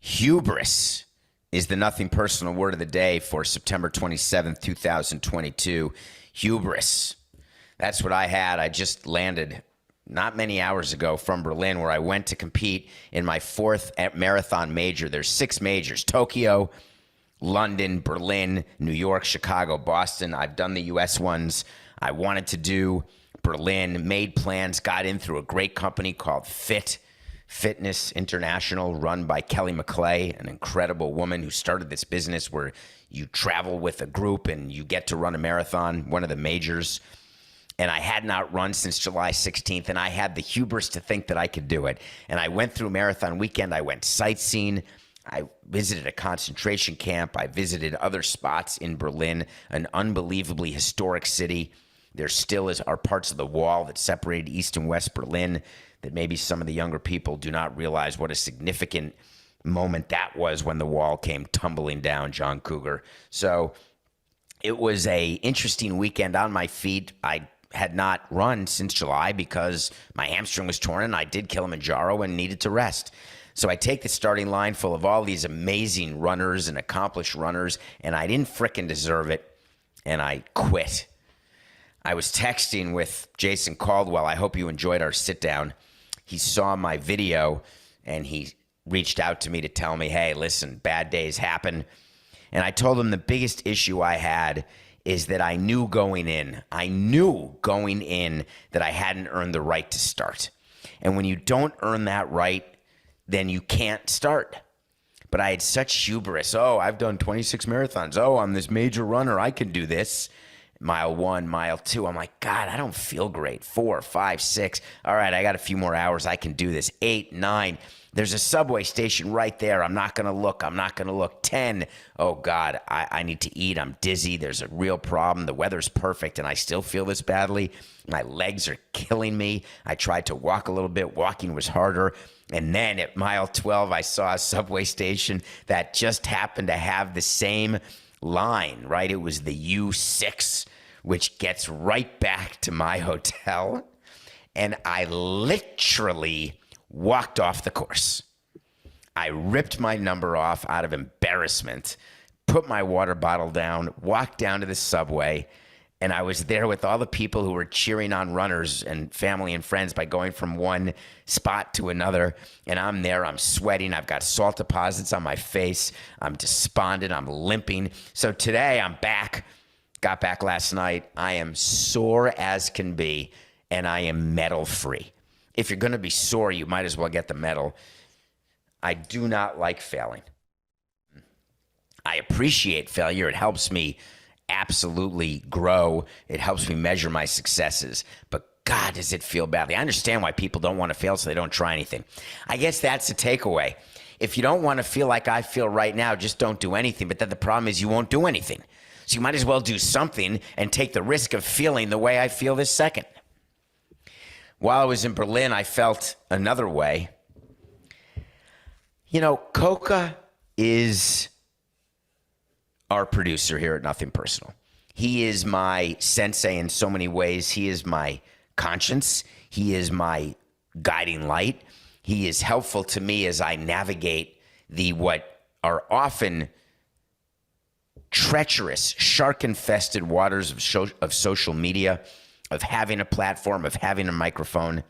Hubris is the nothing personal word of the day for September 27th, 2022. Hubris. That's what I had. I just landed not many hours ago from Berlin, where I went to compete in my fourth marathon major. There's 6 majors: Tokyo, London, Berlin, New York, Chicago, Boston. I've done the US ones. I wanted to do Berlin, made plans, got in through a great company called Fitness International, run by Kelly McClay, an incredible woman who started this business where you travel with a group and you get to run a marathon, one of the majors. And I had not run since July 16th, and I had the hubris to think that I could do it. And I went through marathon weekend. I went sightseeing. I visited a concentration camp. I visited other spots in Berlin, an unbelievably historic city. There still are parts of the wall that separated East and West Berlin that maybe some of the younger people do not realize what a significant moment that was when the wall came tumbling down, John Cougar. So it was a interesting weekend on my feet. I had not run since July because my hamstring was torn and I did Kilimanjaro and needed to rest. So I take the starting line full of all these amazing runners and accomplished runners, and I didn't frickin' deserve it, and I quit. I was texting with Jason Caldwell. I hope you enjoyed our sit down. He saw my video and he reached out to me to tell me, hey, listen, bad days happen. And I told him the biggest issue I had is that I knew going in that I hadn't earned the right to start. And when you don't earn that right, then you can't start. But I had such hubris. Oh, I've done 26 marathons. Oh, I'm this major runner. I can do this. Mile 1, mile 2. I'm like, God, I don't feel great. 4, 5, 6. All right, I got a few more hours. I can do this. 8, 9. There's a subway station right there. I'm not going to look. 10. Oh, God, I need to eat. I'm dizzy. There's a real problem. The weather's perfect, and I still feel this badly. My legs are killing me. I tried to walk a little bit. Walking was harder. And then at mile 12, I saw a subway station that just happened to have the same line, right? It was the U6, which gets right back to my hotel. And I literally walked off the course. I ripped my number off out of embarrassment, put my water bottle down, walked down to the subway, and I was there with all the people who were cheering on runners and family and friends by going from one spot to another. And I'm there, I'm sweating, I've got salt deposits on my face, I'm despondent, I'm limping. So today I'm back, got back last night. I am sore as can be, and I am medal free. If you're gonna be sore, you might as well get the medal. I do not like failing. I appreciate failure. It helps me absolutely grow. It helps me measure my successes. But God, does it feel badly. I understand why people don't want to fail, so they don't try anything. I guess that's the takeaway. If you don't want to feel like I feel right now, just don't do anything. But then the problem is you won't do anything. So you might as well do something and take the risk of feeling the way I feel this second. While I was in Berlin, I felt another way. You know, Coca is our producer here at Nothing Personal. He is my sensei in so many ways. He is my conscience. He is my guiding light. He is helpful to me as I navigate the what are often treacherous, shark-infested waters of social media, of having a platform, of having a microphone.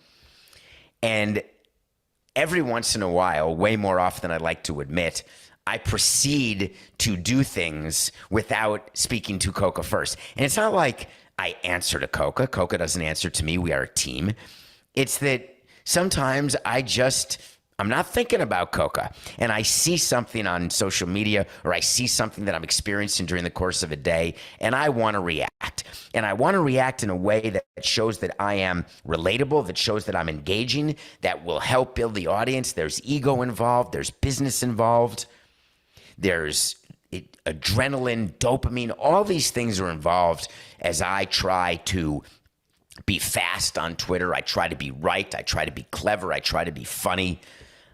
And every once in a while, way more often than I'd like to admit, I proceed to do things without speaking to Coca first. And it's not like I answer to Coca. Coca doesn't answer to me. We are a team. It's that sometimes I'm not thinking about Coca, and I see something on social media, or I see something that I'm experiencing during the course of a day, and I want to react. And I want to react in a way that shows that I am relatable, that shows that I'm engaging, that will help build the audience. There's ego involved. There's business involved. There's adrenaline, dopamine. All these things are involved as I try to be fast on Twitter. I try to be right. I try to be clever. I try to be funny.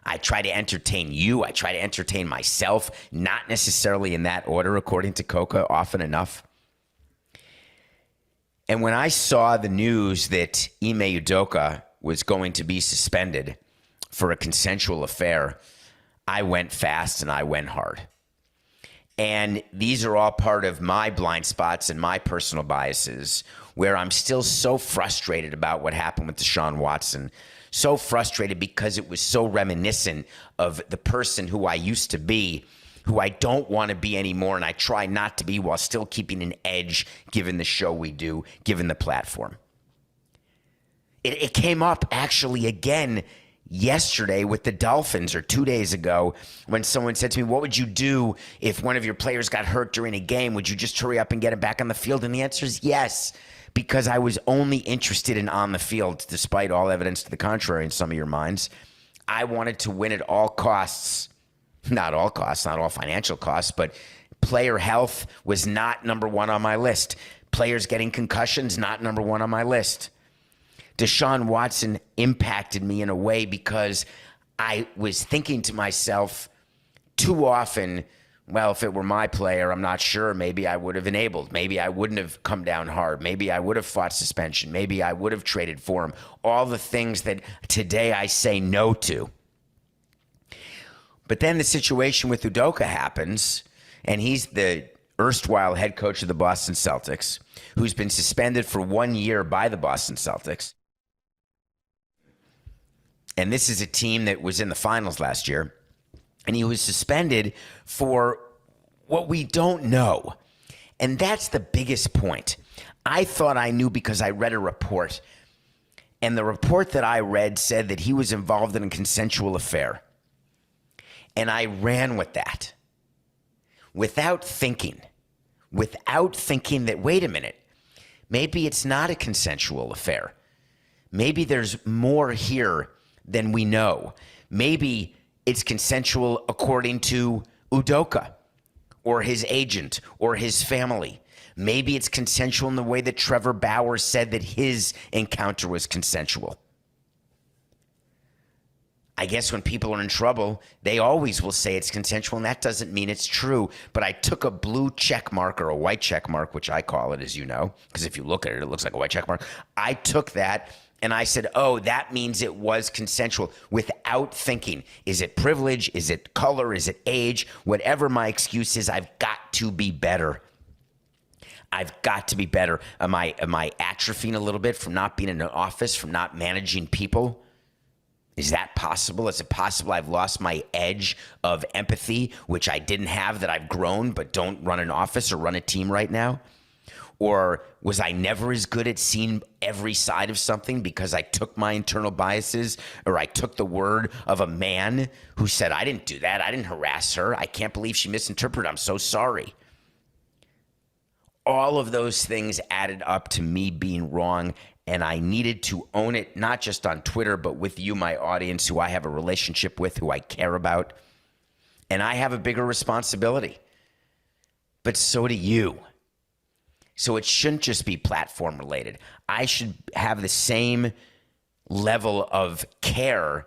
I try to entertain you. I try to entertain myself, not necessarily in that order, according to Coca, often enough. And when I saw the news that Ime Udoka was going to be suspended for a consensual affair, I went fast and I went hard. And these are all part of my blind spots and my personal biases, where I'm still so frustrated about what happened with Deshaun Watson. So frustrated because it was so reminiscent of the person who I used to be, who I don't want to be anymore, and I try not to be while still keeping an edge given the show we do, given the platform. It came up actually again yesterday with the Dolphins, or 2 days ago, when someone said to me, what would you do if one of your players got hurt during a game? Would you just hurry up and get him back on the field? And the answer is yes, because I was only interested in on the field, despite all evidence to the contrary in some of your minds. I wanted to win at all costs. Not all costs, not all financial costs, but player health was not number one on my list. Players getting concussions, not number one on my list. Deshaun Watson impacted me in a way because I was thinking to myself too often, well, if it were my player, I'm not sure. Maybe I would have enabled. Maybe I wouldn't have come down hard. Maybe I would have fought suspension. Maybe I would have traded for him. All the things that today I say no to. But then the situation with Udoka happens, and he's the erstwhile head coach of the Boston Celtics, who's been suspended for 1 year by the Boston Celtics. And this is a team that was in the finals last year. And he was suspended for what we don't know. And that's the biggest point. I thought I knew because I read a report. And the report that I read said that he was involved in a consensual affair. And I ran with that. Without thinking that, wait a minute, maybe it's not a consensual affair. Maybe there's more here than we know. Maybe it's consensual according to Udoka or his agent or his family. Maybe it's consensual in the way that Trevor Bauer said that his encounter was consensual. I guess when people are in trouble, they always will say it's consensual, and that doesn't mean it's true. But I took a blue check mark, or a white check mark, which I call it, as you know, because if you look at it, it looks like a white check mark. I took that and I said, oh, that means it was consensual, without thinking. Is it privilege? Is it color? Is it age? Whatever my excuse is, I've got to be better. I've got to be better. Am I atrophying a little bit from not being in an office, from not managing people? Is that possible? Is it possible I've lost my edge of empathy, which I didn't have, that I've grown but don't run an office or run a team right now? Or was I never as good at seeing every side of something because I took my internal biases, or I took the word of a man who said, I didn't do that. I didn't harass her. I can't believe she misinterpreted. I'm so sorry. All of those things added up to me being wrong, and I needed to own it, not just on Twitter, but with you, my audience, who I have a relationship with, who I care about. And I have a bigger responsibility. But so do you. So it shouldn't just be platform related. I should have the same level of care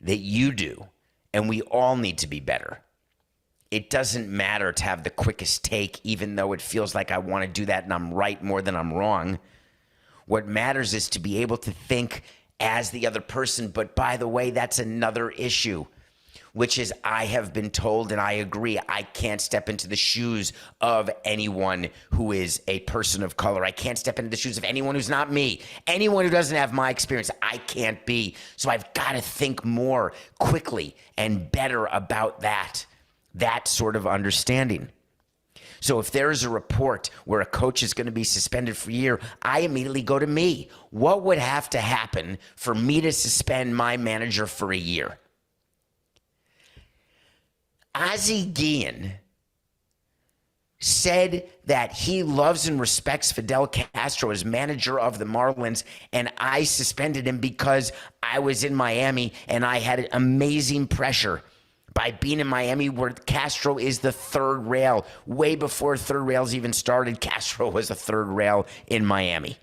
that you do. And we all need to be better. It doesn't matter to have the quickest take, even though it feels like I want to do that and I'm right more than I'm wrong. What matters is to be able to think as the other person. But by the way, that's another issue, which is I have been told, and I agree, I can't step into the shoes of anyone who is a person of color. I can't step into the shoes of anyone who's not me. Anyone who doesn't have my experience, I can't be. So I've got to think more quickly and better about that sort of understanding. So if there is a report where a coach is going to be suspended for a year, I immediately go to me. What would have to happen for me to suspend my manager for a year? Ozzie Guillen said that he loves and respects Fidel Castro as manager of the Marlins, and I suspended him because I was in Miami and I had amazing pressure by being in Miami, where Castro is the third rail. Way before third rails even started, Castro was a third rail in Miami.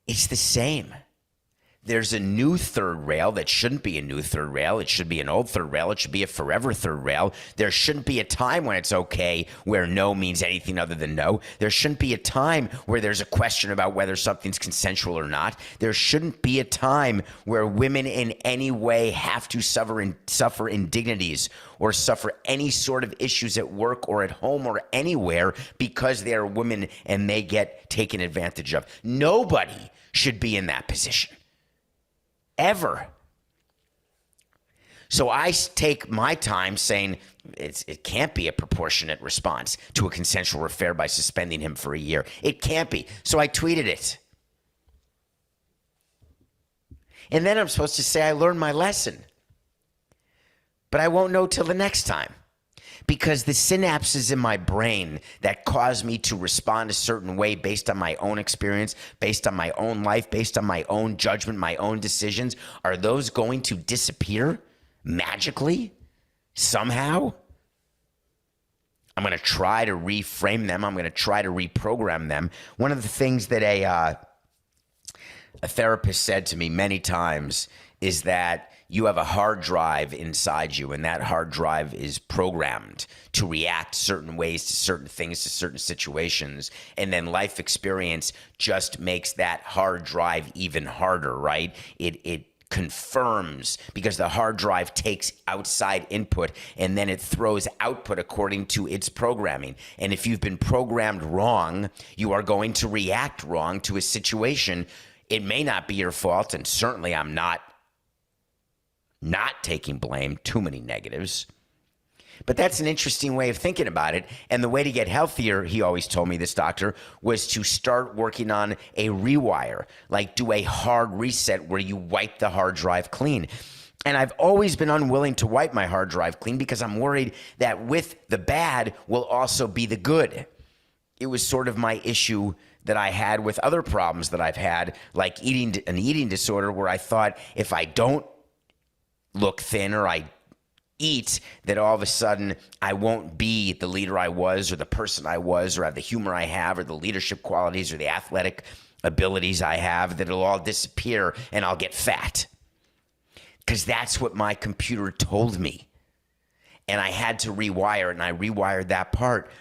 It's the same. there's a new third rail that shouldn't be a new third rail. It should be an old third rail. It should be a forever third rail. There shouldn't be a time when it's okay where no means anything other than no. There shouldn't be a time where there's a question about whether something's consensual or not. There shouldn't be a time where women in any way have to suffer indignities or suffer any sort of issues at work or at home or anywhere because they are women and they get taken advantage of. Nobody should be in that position. Ever. So I take my time saying it can't be a proportionate response to a consensual affair by suspending him for a year. It can't be. So I tweeted it. And then I'm supposed to say I learned my lesson. But I won't know till the next time. Because the synapses in my brain that cause me to respond a certain way based on my own experience, based on my own life, based on my own judgment, my own decisions, are those going to disappear magically somehow? I'm going to try to reframe them. I'm going to try to reprogram them. One of the things that a therapist said to me many times is that you have a hard drive inside you, and that hard drive is programmed to react certain ways to certain things, to certain situations, and then life experience just makes that hard drive even harder, right? It confirms, because the hard drive takes outside input and then it throws output according to its programming. And if you've been programmed wrong, you are going to react wrong to a situation. It may not be your fault, and certainly I'm not taking blame, too many negatives. But that's an interesting way of thinking about it. And the way to get healthier, he always told me, this doctor, was to start working on a rewire, like do a hard reset where you wipe the hard drive clean. And I've always been unwilling to wipe my hard drive clean because I'm worried that with the bad will also be the good. It was sort of my issue that I had with other problems that I've had, like an eating disorder, where I thought if I don't look thin or I eat, that all of a sudden I won't be the leader I was or the person I was or have the humor I have or the leadership qualities or the athletic abilities I have, that it'll all disappear and I'll get fat. Because that's what my computer told me. And I had to rewire it, and I rewired that part,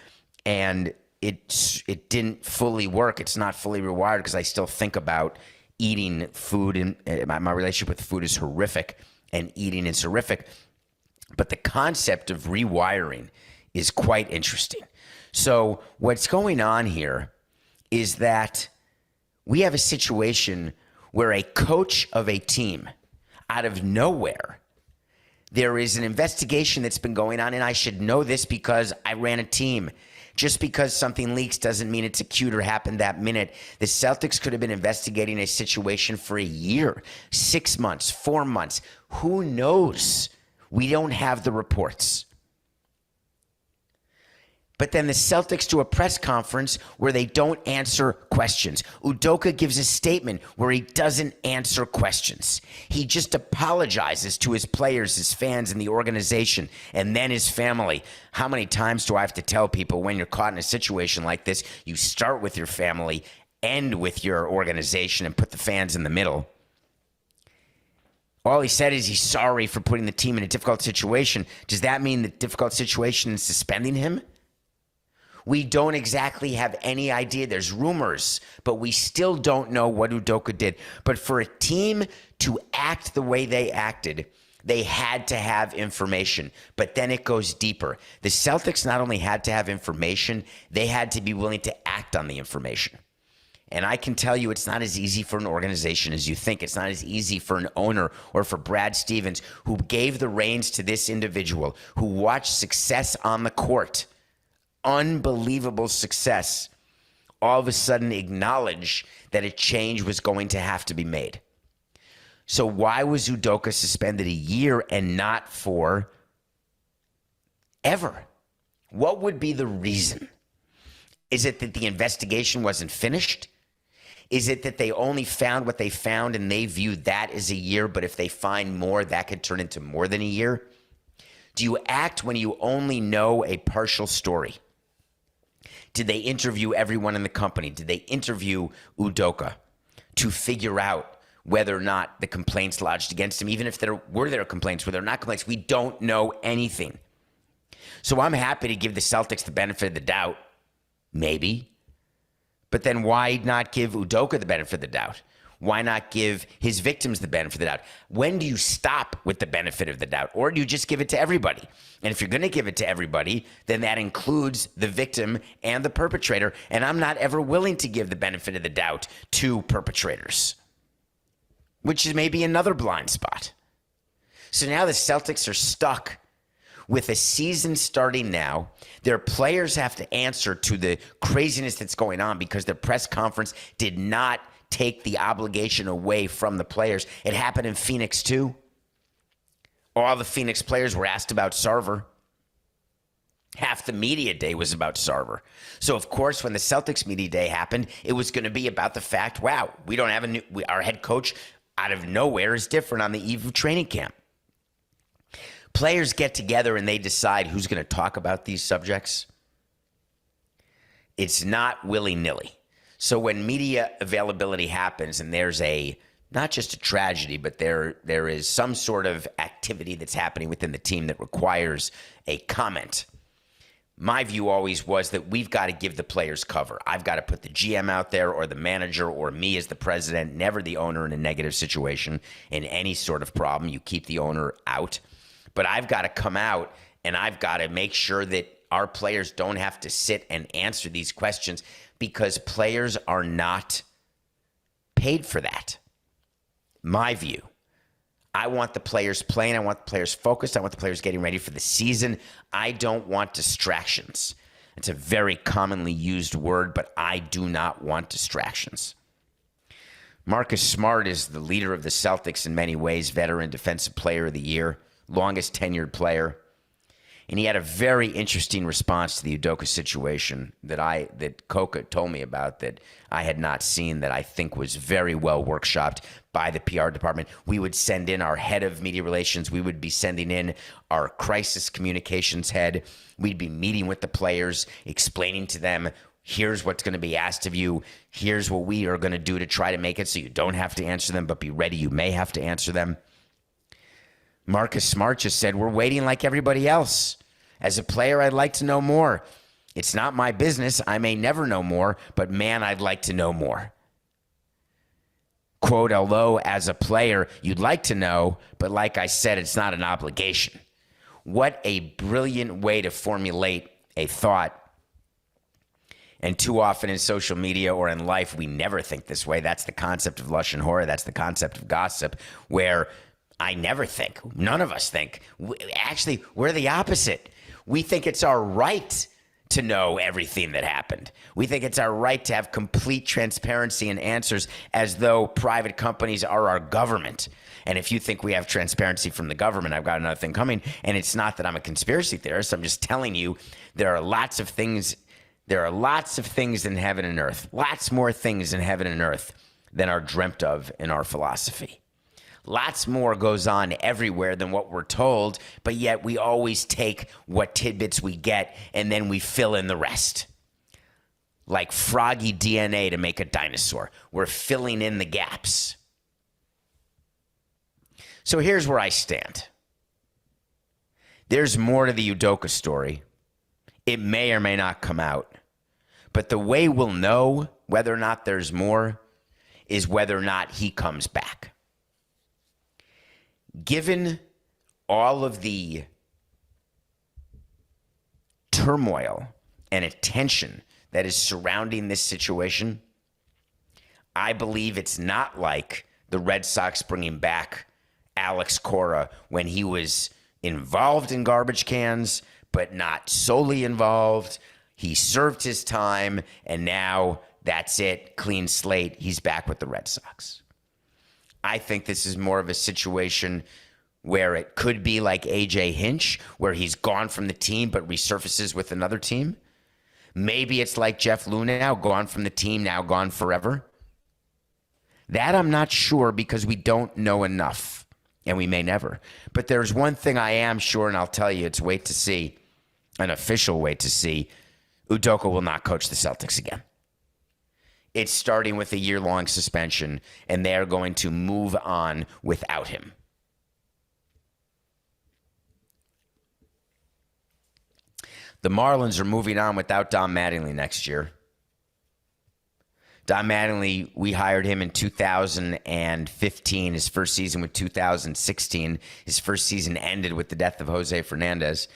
and it didn't fully work. It's not fully rewired because I still think about eating food, and my relationship with food is horrific. And eating is horrific. But the concept of rewiring is quite interesting. So what's going on here is that we have a situation where a coach of a team, out of nowhere, there is an investigation that's been going on, and I should know this because I ran a team. Just because something leaks doesn't mean it's acute or happened that minute. The Celtics could have been investigating a situation for a year, 6 months, 4 months. Who knows? We don't have the reports. But then the Celtics do a press conference where they don't answer questions. Udoka gives a statement where he doesn't answer questions. He just apologizes to his players, his fans, and the organization, and then his family. How many times do I have to tell people when you're caught in a situation like this, you start with your family, end with your organization, and put the fans in the middle? All he said is he's sorry for putting the team in a difficult situation. Does that mean the difficult situation is suspending him? We don't exactly have any idea. There's rumors, but we still don't know what Udoka did. But for a team to act the way they acted, they had to have information. But then it goes deeper. The Celtics not only had to have information, they had to be willing to act on the information. And I can tell you it's not as easy for an organization as you think. It's not as easy for an owner or for Brad Stevens, who gave the reins to this individual, who watched success on the court, unbelievable success, all of a sudden acknowledge that a change was going to have to be made. So why was Udoka suspended a year and not for ever? What would be the reason? Is it that the investigation wasn't finished? Is it that they only found what they found and they viewed that as a year, but if they find more, that could turn into more than a year? Do you act when you only know a partial story? Did they interview everyone in the company? Did they interview Udoka to figure out whether or not the complaints lodged against him, even if there complaints, whether or not complaints, we don't know anything. So I'm happy to give the Celtics the benefit of the doubt, maybe. But then why not give Udoka the benefit of the doubt? Why not give his victims the benefit of the doubt? When do you stop with the benefit of the doubt? Or do you just give it to everybody? And if you're going to give it to everybody, then that includes the victim and the perpetrator. And I'm not ever willing to give the benefit of the doubt to perpetrators, which is maybe another blind spot. So now the Celtics are stuck with a season starting now. Their players have to answer to the craziness that's going on because their press conference did not take the obligation away from the players. It happened in Phoenix too. All the Phoenix players were asked about Sarver. Half the media day was about Sarver. So, of course, when the Celtics media day happened, it was going to be about the fact, wow, we don't have our head coach out of nowhere is different on the eve of training camp. Players get together and they decide who's going to talk about these subjects. It's not willy-nilly. So when media availability happens and there's not just a tragedy, but there is some sort of activity that's happening within the team that requires a comment, my view always was that we've got to give the players cover. I've got to put the GM out there or the manager or me as the president, never the owner in a negative situation. In any sort of problem, you keep the owner out. But I've got to come out and I've got to make sure that our players don't have to sit and answer these questions because players are not paid for that. My view. I want the players playing. I want the players focused. I want the players getting ready for the season. I don't want distractions. It's a very commonly used word, but I do not want distractions. Marcus Smart is the leader of the Celtics in many ways, veteran defensive player of the year, longest tenured player. And he had a very interesting response to the Udoka situation that Coca told me about that I had not seen, that I think was very well workshopped by the PR department. We would send in our head of media relations. We would be sending in our crisis communications head. We'd be meeting with the players, explaining to them, here's what's going to be asked of you. Here's what we are going to do to try to make it so you don't have to answer them, but be ready. You may have to answer them. Marcus Smart just said, we're waiting like everybody else. As a player, I'd like to know more. It's not my business. I may never know more, but man, I'd like to know more. Quote, although as a player, you'd like to know, but like I said, it's not an obligation. What a brilliant way to formulate a thought. And too often in social media or in life, we never think this way. That's the concept of Lashon Hora. That's the concept of gossip, where I never think, none of us think. Actually, we're the opposite. We think it's our right to know everything that happened. We think it's our right to have complete transparency and answers, as though private companies are our government. And if you think we have transparency from the government, I've got another thing coming. And it's not that I'm a conspiracy theorist. I'm just telling you there are lots of things. There are lots of things in heaven and earth, lots more things in heaven and earth than are dreamt of in our philosophy. Lots more goes on everywhere than what we're told, but yet we always take what tidbits we get and then we fill in the rest. Like froggy DNA to make a dinosaur. We're filling in the gaps. So here's where I stand. There's more to the Udoka story. It may or may not come out. But the way we'll know whether or not there's more is whether or not he comes back. Given all of the turmoil and attention that is surrounding this situation, I believe it's not like the Red Sox bringing back Alex Cora when he was involved in garbage cans, but not solely involved. He served his time, and now that's it, clean slate. He's back with the Red Sox. I think this is more of a situation where it could be like A.J. Hinch, where he's gone from the team but resurfaces with another team. Maybe it's like Jeff Lunau, gone from the team, now gone forever. That I'm not sure, because we don't know enough, and we may never. But there's one thing I am sure, and I'll tell you, it's wait to see, an official wait to see. Udoka will not coach the Celtics again. it's starting with a year-long suspension, and they are going to move on without him. The Marlins are moving on without Don Mattingly next year. Don Mattingly, we hired him in 2015. His first season with 2016. His first season ended with the death of Jose Fernandez.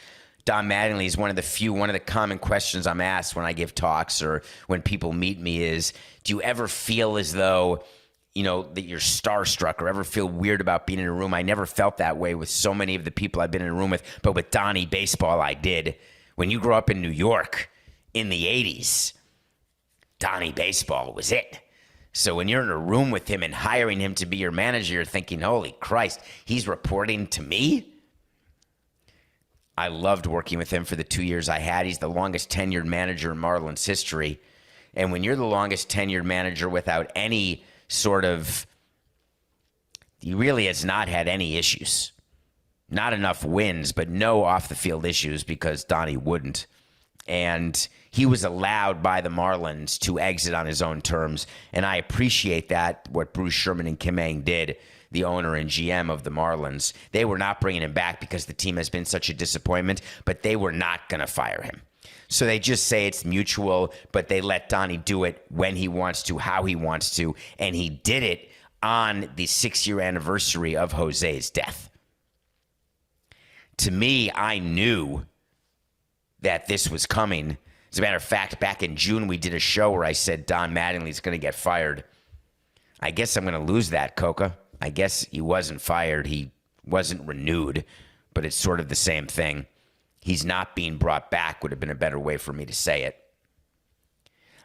Don Mattingly is one of the common questions I'm asked when I give talks or when people meet me is, do you ever feel as though, that you're starstruck or ever feel weird about being in a room? I never felt that way with so many of the people I've been in a room with, but with Donnie Baseball, I did. When you grew up in New York in the 80s, Donnie Baseball was it. So when you're in a room with him and hiring him to be your manager, you're thinking, holy Christ, he's reporting to me? I loved working with him for the 2 years I had. He's the longest tenured manager in Marlins history. And when you're the longest tenured manager without any sort of, he really has not had any issues. Not enough wins, but no off-the-field issues because Donnie wouldn't. And he was allowed by the Marlins to exit on his own terms. And I appreciate that, what Bruce Sherman and Kim Ng did, the owner and GM of the Marlins. They were not bringing him back because the team has been such a disappointment, but they were not going to fire him. So they just say it's mutual, but they let Donnie do it when he wants to, how he wants to. And he did it on the 6-year anniversary of Jose's death. To me, I knew that this was coming. As a matter of fact, back in June, we did a show where I said Don Mattingly's going to get fired. I guess I'm going to lose that, Coca. I guess he wasn't fired. He wasn't renewed, but it's sort of the same thing. He's not being brought back would have been a better way for me to say it.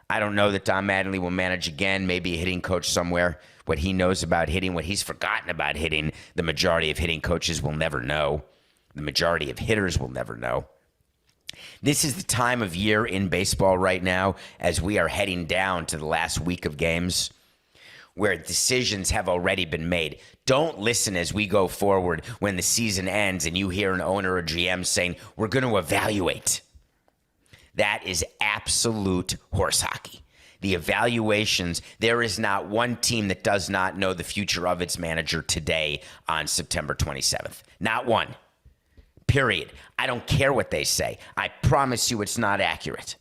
I don't know that Don Mattingly will manage again, maybe a hitting coach somewhere. What he knows about hitting, what he's forgotten about hitting, the majority of hitting coaches will never know. The majority of hitters will never know. This is the time of year in baseball right now as we are heading down to the last week of games where decisions have already been made. Don't listen as we go forward when the season ends and you hear an owner or GM saying, we're going to evaluate. That is absolute horse hockey. The evaluations, there is not one team that does not know the future of its manager today on September 27th. Not one. Period. I don't care what they say. I promise you it's not accurate.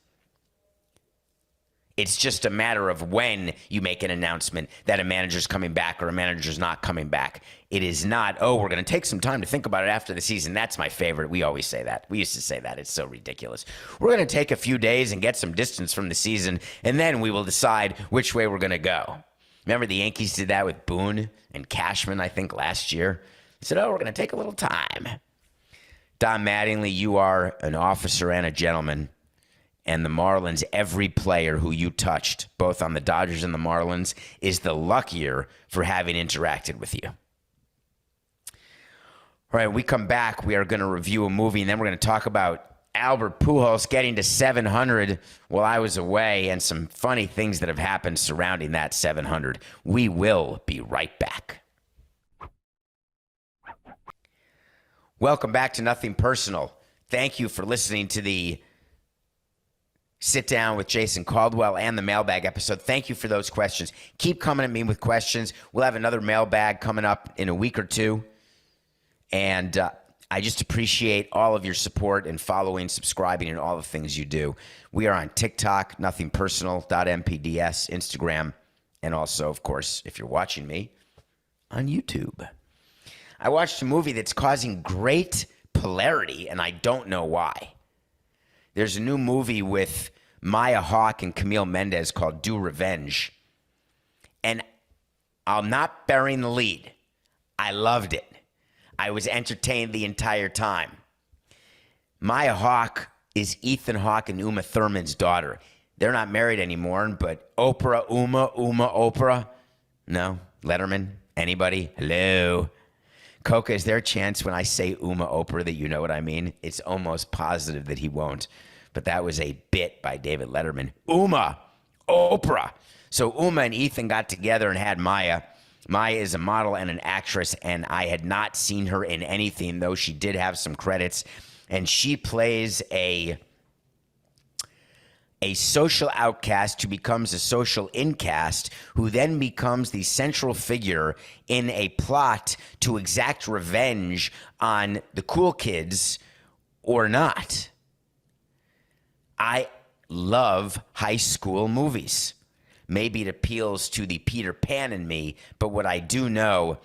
It's just a matter of when you make an announcement that a manager's coming back or a manager's not coming back. It is not, we're going to take some time to think about it after the season. That's my favorite. We always say that. We used to say that. It's so ridiculous. We're going to take a few days and get some distance from the season, and then we will decide which way we're going to go. Remember the Yankees did that with Boone and Cashman, I think, last year? They said, we're going to take a little time. Don Mattingly, you are an officer and a gentleman. And the Marlins, every player who you touched, both on the Dodgers and the Marlins, is the luckier for having interacted with you. All right, we come back. We are going to review a movie, and then we're going to talk about Albert Pujols getting to 700 while I was away and some funny things that have happened surrounding that 700. We will be right back. Welcome back to Nothing Personal. Thank you for listening to the Sit Down with Jason Caldwell and the mailbag episode. Thank you for those questions. Keep coming at me with questions. We'll have another mailbag coming up in a week or two. And I just appreciate all of your support and following, subscribing, and all the things you do. We are on TikTok, nothingpersonal.mpds, Instagram, and also, of course, if you're watching me, on YouTube. I watched a movie that's causing great polarity, and I don't know why. There's a new movie with Maya Hawke and Camille Mendez called Do Revenge. And I'm not burying the lead. I loved it. I was entertained the entire time. Maya Hawke is Ethan Hawke and Uma Thurman's daughter. They're not married anymore, but Oprah, Uma, Oprah? No? Letterman? Anybody? Hello? Coca, is there a chance when I say Uma Oprah that you know what I mean? It's almost positive that he won't. But that was a bit by David Letterman. Uma Oprah. So Uma and Ethan got together and had Maya. Maya is a model and an actress, and I had not seen her in anything, though she did have some credits. And she plays a a social outcast who becomes a social incast, who then becomes the central figure in a plot to exact revenge on the cool kids or not. I love high school movies. Maybe it appeals to the Peter Pan in me, but what I do know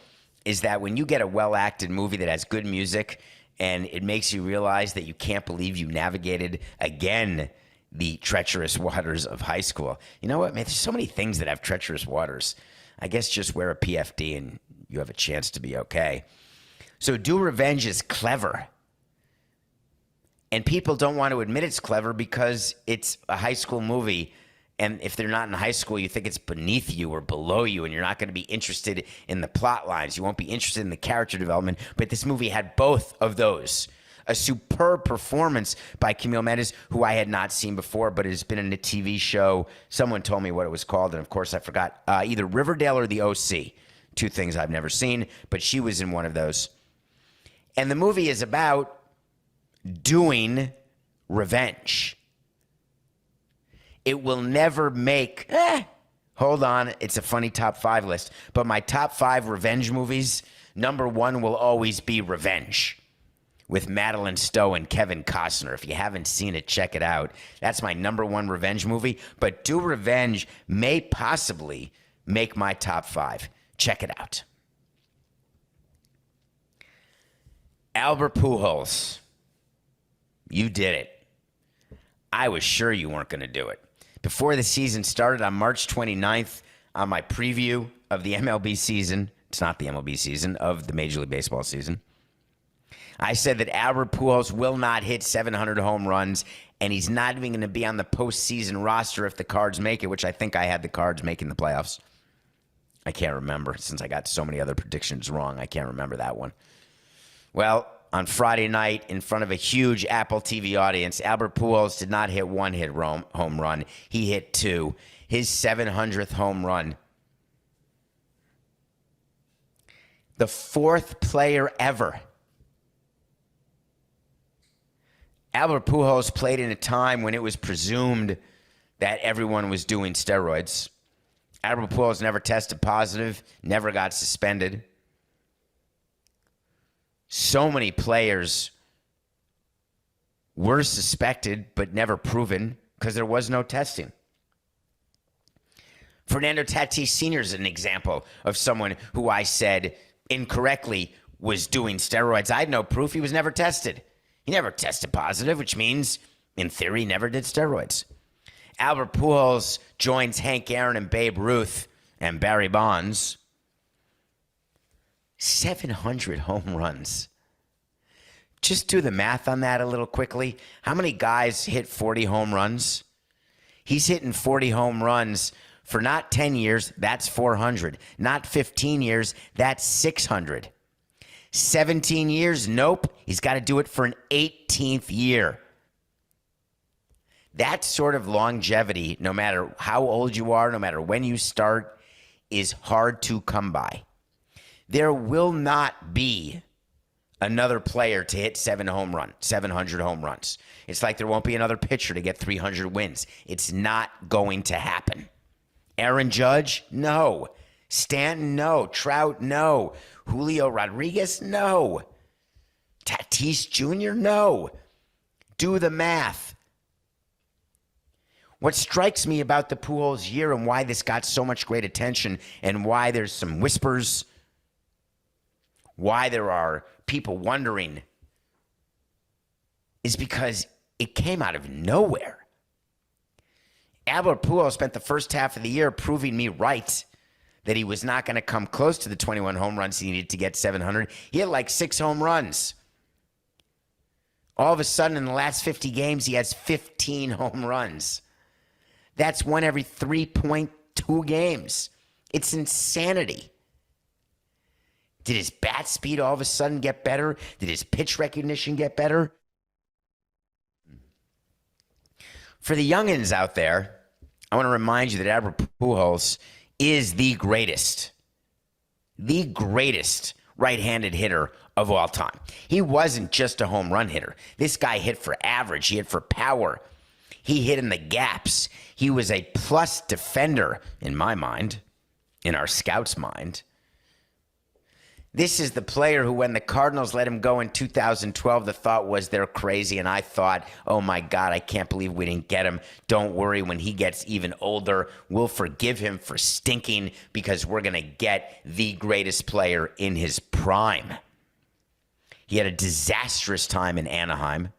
is that when you get a well-acted movie that has good music and it makes you realize that you can't believe you navigated, again, the treacherous waters of high school. You know what, man? There's so many things that have treacherous waters. I guess just wear a PFD and you have a chance to be okay. So Do Revenge is clever. And people don't want to admit it's clever because it's a high school movie. And if they're not in high school, you think it's beneath you or below you, and you're not going to be interested in the plot lines. You won't be interested in the character development. But this movie had both of those. A superb performance by Camille Mendes, who I had not seen before, but has been in a TV show. Someone told me what it was called, and of course I forgot. Either Riverdale or The OC. Two things I've never seen, but she was in one of those. And the movie is about doing revenge. It will never make, hold on, it's a funny top 5 list, but my top 5 revenge movies, number 1 will always be Revenge with Madeline Stowe and Kevin Costner. If you haven't seen it, check it out. That's my number 1 revenge movie, but Do Revenge may possibly make my top 5. Check it out. Albert Pujols, you did it. I was sure you weren't going to do it. Before the season started on March 29th, on my preview of the MLB season, it's not the MLB season, of the Major League Baseball season, I said that Albert Pujols will not hit 700 home runs, and he's not even going to be on the postseason roster if the Cards make it, which I think I had the Cards making the playoffs. I can't remember, since I got so many other predictions wrong. I can't remember that one. Well, on Friday night, in front of a huge Apple TV audience, Albert Pujols did not hit one home run. He hit 2. His 700th home run. The 4th player ever. Albert Pujols played in a time when it was presumed that everyone was doing steroids. Albert Pujols never tested positive, never got suspended. So many players were suspected but never proven because there was no testing. Fernando Tatis Sr. is an example of someone who I said incorrectly was doing steroids. I had no proof. He was never tested. He never tested positive, which means, in theory, never did steroids. Albert Pujols joins Hank Aaron and Babe Ruth and Barry Bonds. 700 home runs. Just do the math on that a little quickly. How many guys hit 40 home runs? He's hitting 40 home runs for not 10 years, that's 400. Not 15 years, that's 600. 17 years, nope. He's got to do it for an 18th year. That sort of longevity, no matter how old you are, no matter when you start, is hard to come by. There will not be another player to hit 700 home runs. It's like there won't be another pitcher to get 300 wins. It's not going to happen. Aaron Judge? No. Stanton? No. Trout? No. Julio Rodriguez? No. Tatis Jr.? No. Do the math. What strikes me about the Pujols year and why this got so much great attention and why there's some whispers, why there are people wondering, is because it came out of nowhere. Albert Pujols spent the first half of the year proving me right that he was not going to come close to the 21 home runs he needed to get 700. He had like 6 home runs. All of a sudden, in the last 50 games, he has 15 home runs. That's one every 3.2 games. It's insanity. Did his bat speed all of a sudden get better? Did his pitch recognition get better? For the youngins out there, I want to remind you that Albert Pujols is the greatest right-handed hitter of all time. He wasn't just a home run hitter. This guy hit for average. He hit for power. He hit in the gaps. He was a plus defender in my mind, in our scouts' mind. This is the player who, when the Cardinals let him go in 2012, the thought was they're crazy. And I thought, oh, my God, I can't believe we didn't get him. Don't worry, when he gets even older, we'll forgive him for stinking because we're going to get the greatest player in his prime. He had a disastrous time in Anaheim.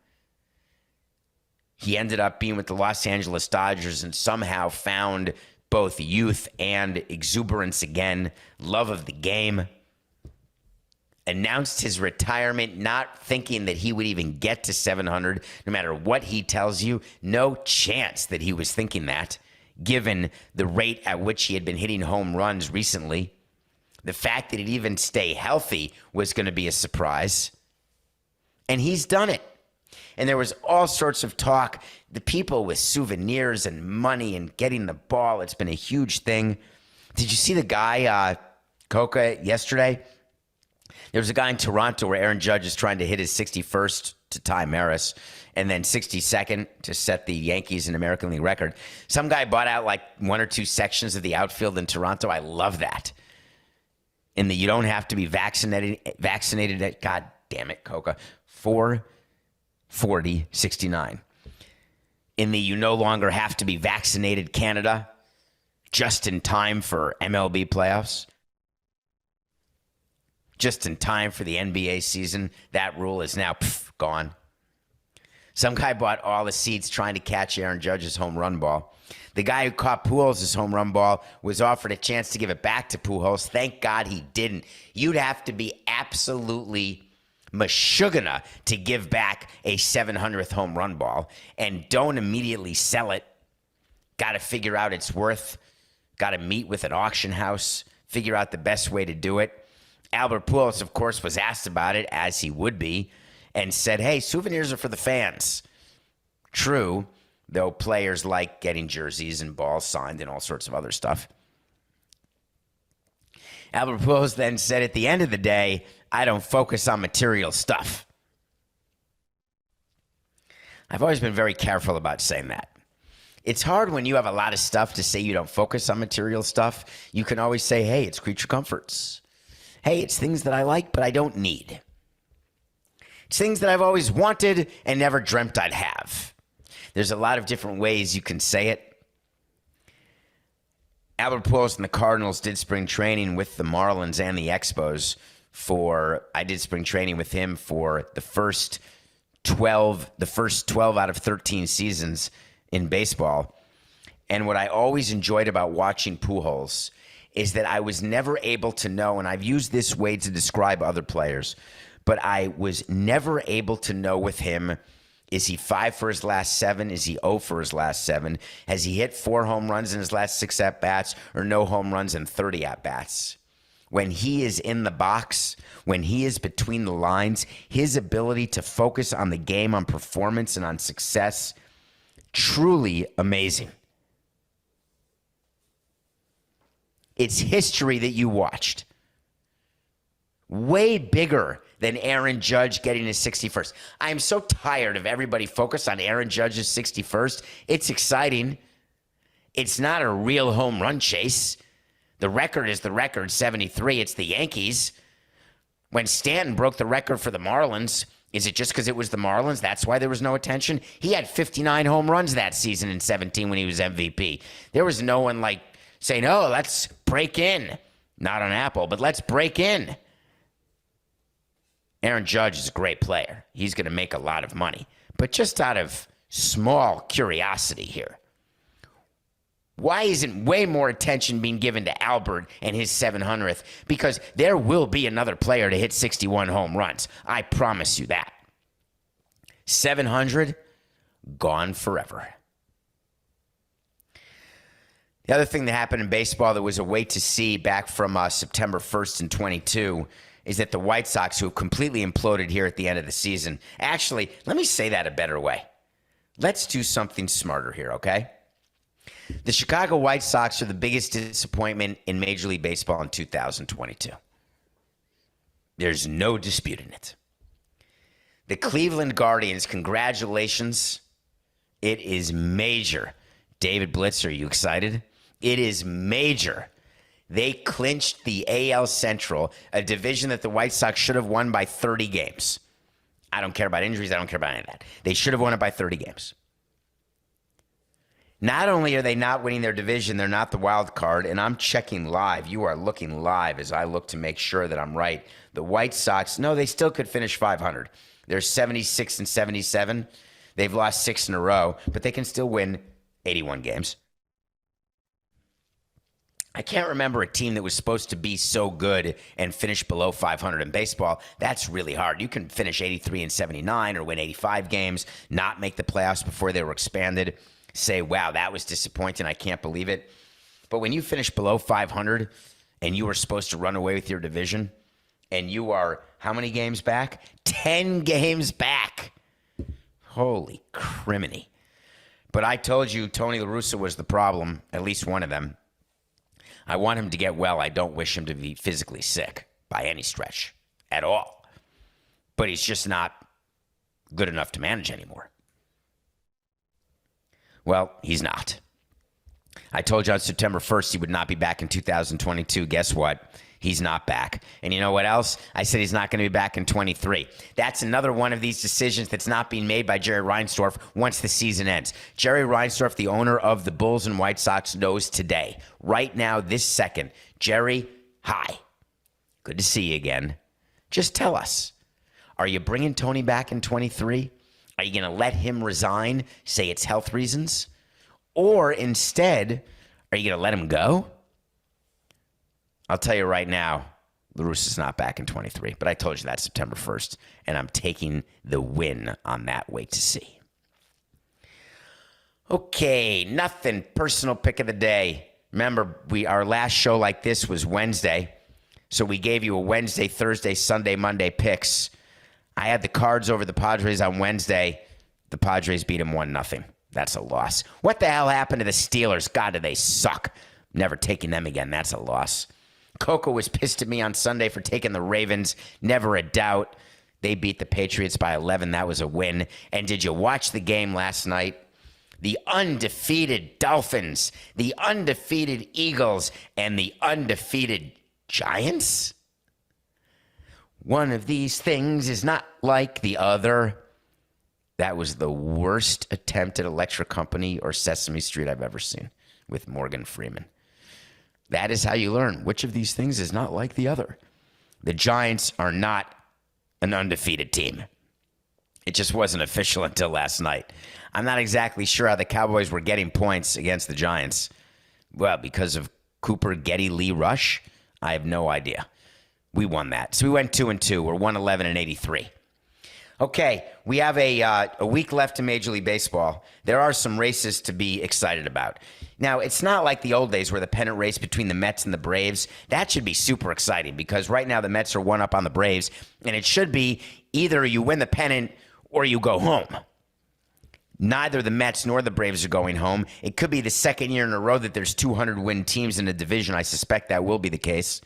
He ended up being with the Los Angeles Dodgers and somehow found both youth and exuberance again, love of the game. Announced his retirement, not thinking that he would even get to 700, no matter what he tells you. No chance that he was thinking that, given the rate at which he had been hitting home runs recently. The fact that he'd even stay healthy was going to be a surprise. And he's done it. And there was all sorts of talk. The people with souvenirs and money and getting the ball, it's been a huge thing. Did you see the guy, Coca, yesterday? There was a guy in Toronto where Aaron Judge is trying to hit his 61st to tie Maris and then 62nd to set the Yankees and American League record. Some guy bought out like one or two sections of the outfield in Toronto. I love that. In the you don't have to be vaccinated at, God damn it, Coca, 4/40/69. In the you no longer have to be vaccinated Canada, just in time for MLB playoffs. Just in time for the NBA season. That rule is now gone. Some guy bought all the seats trying to catch Aaron Judge's home run ball. The guy who caught Pujols' home run ball was offered a chance to give it back to Pujols. Thank God he didn't. You'd have to be absolutely mashugana to give back a 700th home run ball, and don't immediately sell it. Got to figure out its worth. Got to meet with an auction house. Figure out the best way to do it. Albert Pujols, of course, was asked about it, as he would be, and said, hey, souvenirs are for the fans. True, though players like getting jerseys and balls signed and all sorts of other stuff. Albert Pujols then said, at the end of the day, I don't focus on material stuff. I've always been very careful about saying that. It's hard when you have a lot of stuff to say you don't focus on material stuff. You can always say, hey, it's creature comforts. Hey, it's things that I like, but I don't need. It's things that I've always wanted and never dreamt I'd have. There's a lot of different ways you can say it. Albert Pujols and the Cardinals did spring training with the Marlins and the Expos I did spring training with him for the first 12 out of 13 seasons in baseball. And what I always enjoyed about watching Pujols is that I was never able to know, and I've used this way to describe other players, but I was never able to know with him, is he 5 for his last 7? Is he 0 for his last 7? Has he hit 4 home runs in his last 6 at-bats or no home runs in 30 at-bats? When he is in the box, when he is between the lines, his ability to focus on the game, on performance, and on success, truly amazing. It's history that you watched. Way bigger than Aaron Judge getting his 61st. I am so tired of everybody focused on Aaron Judge's 61st. It's exciting. It's not a real home run chase. The record is the record, 73. It's the Yankees. When Stanton broke the record for the Marlins, is it just because it was the Marlins? That's why there was no attention? He had 59 home runs that season in 17 when he was MVP. There was no one like saying, oh, let's break in. Not on Apple, but let's break in. Aaron Judge is a great player. He's going to make a lot of money. But just out of small curiosity here, why isn't way more attention being given to Albert and his 700th? Because there will be another player to hit 61 home runs. I promise you that. 700, gone forever. The other thing that happened in baseball that was a wait to see back from September 1st and 22 is that the White Sox, who have completely imploded here at the end of the season, actually, let me say that a better way. Let's do something smarter here, okay? The Chicago White Sox are the biggest disappointment in Major League Baseball in 2022. There's no disputing it. The Cleveland Guardians, congratulations. It is major. David Blitzer, are you excited? It is major. They clinched the AL Central, a division that the White Sox should have won by 30 games. I don't care about injuries. I don't care about any of that. They should have won it by 30 games. Not only are they not winning their division, they're not the wild card, and I'm checking live. You are looking live as I look to make sure that I'm right. The White Sox, no, they still could finish 500. They're 76 and 77. They've lost 6 in a row, but they can still win 81 games. I can't remember a team that was supposed to be so good and finish below 500 in baseball. That's really hard. You can finish 83 and 79 or win 85 games, not make the playoffs before they were expanded, say, wow, that was disappointing. I can't believe it. But when you finish below 500 and you were supposed to run away with your division and you are how many games back? 10 games back. Holy criminy. But I told you Tony La Russa was the problem, at least one of them. I want him to get well. I don't wish him to be physically sick by any stretch at all. But he's just not good enough to manage anymore. Well, he's not. I told you on September 1st he would not be back in 2022. Guess what? He's not back. And you know what else? I said he's not going to be back in 23. That's another one of these decisions that's not being made by Jerry Reinsdorf once the season ends. Jerry Reinsdorf, the owner of the Bulls and White Sox, knows today, right now, this second. Jerry, hi. Good to see you again. Just tell us, are you bringing Tony back in 23? Are you going to let him resign, say it's health reasons? Or instead, are you going to let him go? I'll tell you right now, La Russa's not back in 23, but I told you that September 1st, and I'm taking the win on that. Wait to see. Okay, nothing. Personal pick of the day. Remember, our last show like this was Wednesday, so we gave you a Wednesday, Thursday, Sunday, Monday picks. I had the Cards over the Padres on Wednesday. The Padres beat them 1-0. That's a loss. What the hell happened to the Steelers? God, do they suck. Never taking them again. That's a loss. Coco was pissed at me on Sunday for taking the Ravens. Never a doubt. They beat the Patriots by 11. That was a win. And did you watch the game last night? The undefeated Dolphins, the undefeated Eagles, and the undefeated Giants? One of these things is not like the other. That was the worst attempt at Electric Company or Sesame Street I've ever seen with Morgan Freeman. That is how you learn which of these things is not like the other. The Giants are not an undefeated team. It just wasn't official until last night. I'm not exactly sure how the Cowboys were getting points against the Giants. Well, because of Cooper Getty Lee Rush? I have no idea. We won that. So we went 2-2. We're 111 and 83. Okay, we have a week left in Major League Baseball. There are some races to be excited about. Now, it's not like the old days where the pennant race between the Mets and the Braves. That should be super exciting because right now the Mets are one up on the Braves, and it should be either you win the pennant or you go home. Neither the Mets nor the Braves are going home. It could be the second year in a row that there's 200-win teams in the division. I suspect that will be the case.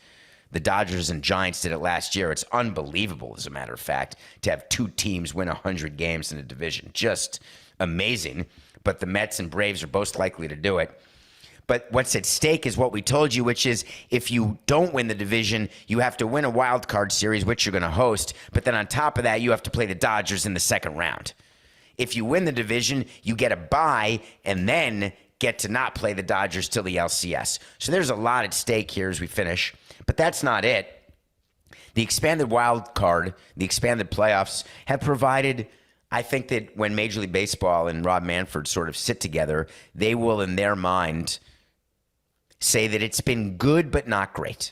The Dodgers and Giants did it last year. It's unbelievable, as a matter of fact, to have two teams win 100 games in a division. Just amazing. But the Mets and Braves are most likely to do it. But what's at stake is what we told you, which is if you don't win the division, you have to win a wild card series, which you're going to host. But then on top of that, you have to play the Dodgers in the second round. If you win the division, you get a bye and then get to not play the Dodgers till the LCS. So there's a lot at stake here as we finish. But that's not it. The expanded wild card, the expanded playoffs have provided, I think that when Major League Baseball and Rob Manfred sort of sit together, they will in their mind say that it's been good but not great,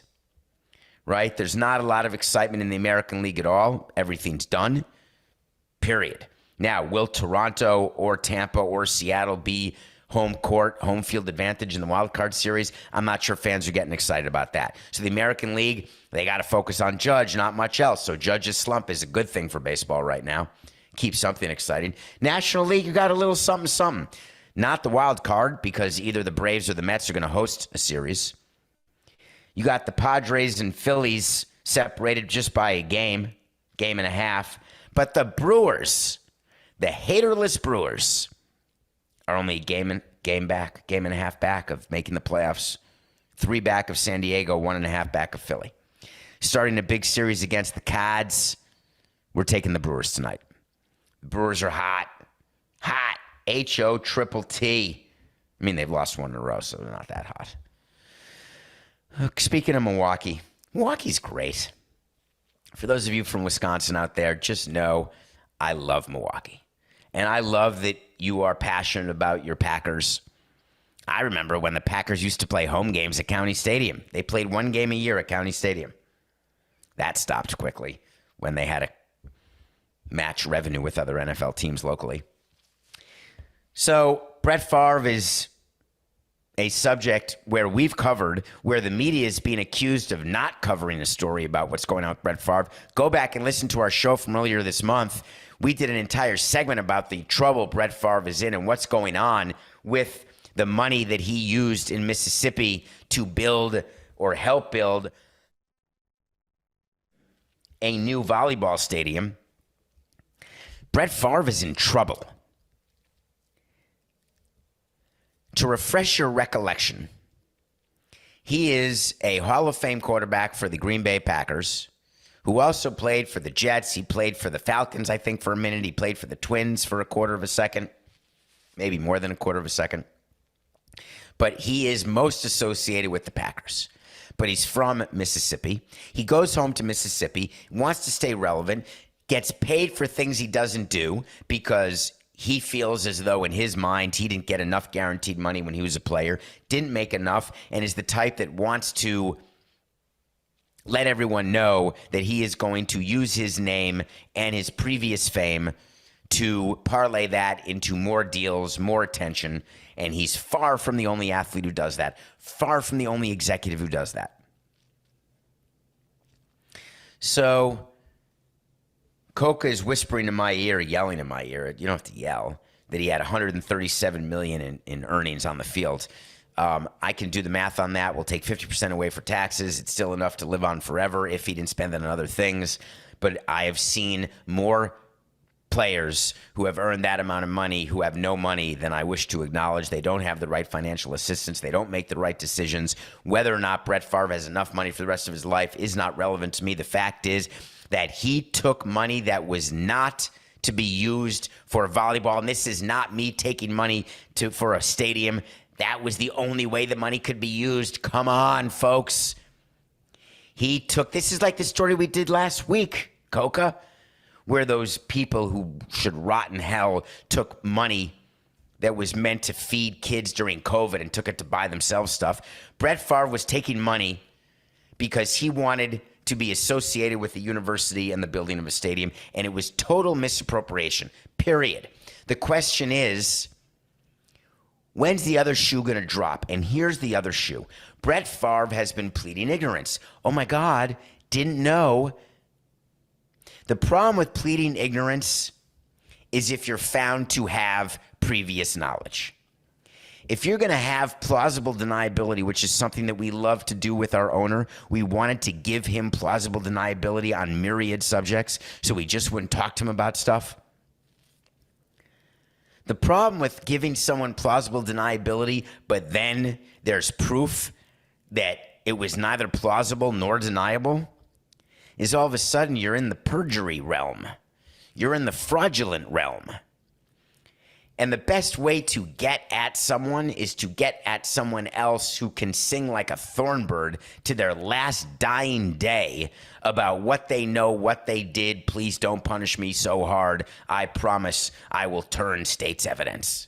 right? There's not a lot of excitement in the American League at all. Everything's done, period. Now, will Toronto or Tampa or Seattle be home court, home field advantage in the wild card series? I'm not sure fans are getting excited about that. So the American League, they got to focus on Judge, not much else. So Judge's slump is a good thing for baseball right now. Keep something exciting. National League, you got a little something. Not the wild card because either the Braves or the Mets are going to host a series. You got the Padres and Phillies separated just by a game and a half. But the Brewers, the haterless Brewers, are only a game and a half back of making the playoffs. 3 back of San Diego, 1.5 back of Philly. Starting a big series against the Cards. We're taking the Brewers tonight. The Brewers are hot. Hot. H-O-T-T. I mean, they've lost 1 in a row, so they're not that hot. Speaking of Milwaukee, Milwaukee's great. For those of you from Wisconsin out there, just know I love Milwaukee. And I love that you are passionate about your Packers. I remember when the Packers used to play home games at County Stadium. They played 1 game a year at County Stadium. That stopped quickly when they had to match revenue with other NFL teams locally. So Brett Favre is a subject where we've covered, where the media is being accused of not covering a story about what's going on with Brett Favre. Go back and listen to our show from earlier this month. We did an entire segment about the trouble Brett Favre is in and what's going on with the money that he used in Mississippi to build or help build a new volleyball stadium. Brett Favre is in trouble. To refresh your recollection, he is a Hall of Fame quarterback for the Green Bay Packers, who also played for the Jets. He played for the Falcons, I think, for a minute. He played for the Twins for a quarter of a second, maybe more than a quarter of a second. But he is most associated with the Packers. But he's from Mississippi. He goes home to Mississippi, wants to stay relevant, gets paid for things he doesn't do because he feels as though in his mind he didn't get enough guaranteed money when he was a player, didn't make enough, and is the type that wants to let everyone know that he is going to use his name and his previous fame to parlay that into more deals, more attention, and he's far from the only athlete who does that, far from the only executive who does that. So Coca is whispering in my ear, yelling in my ear. You don't have to yell. That he had $137 million in earnings on the field. I can do the math on that. We'll take 50% away for taxes. It's still enough to live on forever if he didn't spend that on other things. But I have seen more players who have earned that amount of money who have no money than I wish to acknowledge. They don't have the right financial assistance. They don't make the right decisions. Whether or not Brett Favre has enough money for the rest of his life is not relevant to me. The fact is that he took money that was not to be used for volleyball. And this is not me taking money for a stadium. That was the only way the money could be used. Come on, folks. This is like the story we did last week, Coca, where those people who should rot in hell took money that was meant to feed kids during COVID and took it to buy themselves stuff. Brett Favre was taking money because he wanted to be associated with the university and the building of a stadium, and it was total misappropriation, period. The question is, when's the other shoe going to drop? And here's the other shoe. Brett Favre has been pleading ignorance. Oh my God, didn't know. The problem with pleading ignorance is if you're found to have previous knowledge. If you're going to have plausible deniability, which is something that we love to do with our owner, we wanted to give him plausible deniability on myriad subjects, so we just wouldn't talk to him about stuff. The problem with giving someone plausible deniability, but then there's proof that it was neither plausible nor deniable, is all of a sudden you're in the perjury realm. You're in the fraudulent realm. And the best way to get at someone is to get at someone else who can sing like a thornbird to their last dying day about what they know, what they did. Please don't punish me so hard. I promise I will turn state's evidence.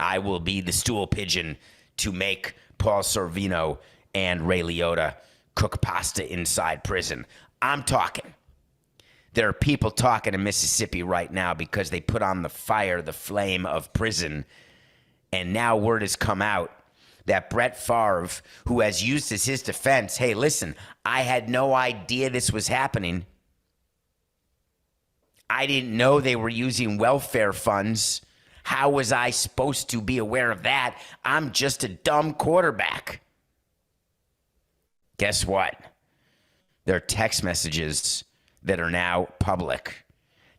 I will be the stool pigeon to make Paul Sorvino and Ray Liotta cook pasta inside prison. I'm talking. There are people talking in Mississippi right now because they put on the fire, the flame of prison. And now word has come out that Brett Favre, who has used as his defense, hey, listen, I had no idea this was happening. I didn't know they were using welfare funds. How was I supposed to be aware of that? I'm just a dumb quarterback. Guess what? There are text messages that are now public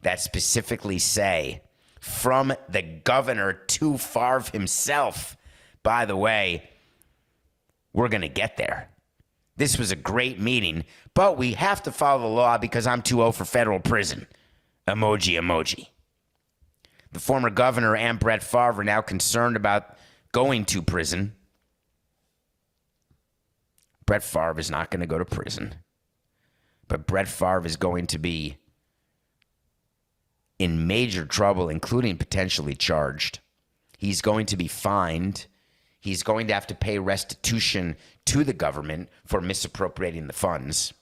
that specifically say from the governor to Favre himself. By the way, we're going to get there. This was a great meeting, but we have to follow the law because I'm too old for federal prison. Emoji, emoji. The former governor and Brett Favre are now concerned about going to prison. Brett Favre is not going to go to prison, but Brett Favre is going to be in major trouble, including potentially charged. He's going to be fined. He's going to have to pay restitution to the government for misappropriating the funds.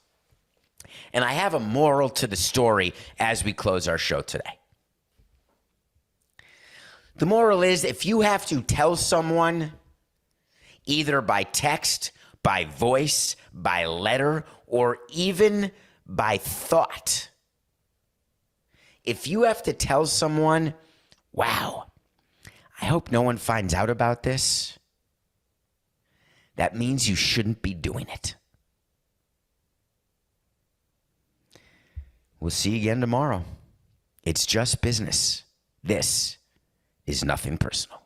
And I have a moral to the story as we close our show today. The moral is, if you have to tell someone, either by text, by voice, by letter, or even by thought, if you have to tell someone, wow, I hope no one finds out about this, that means you shouldn't be doing it. We'll see you again tomorrow. It's just business. This is nothing personal.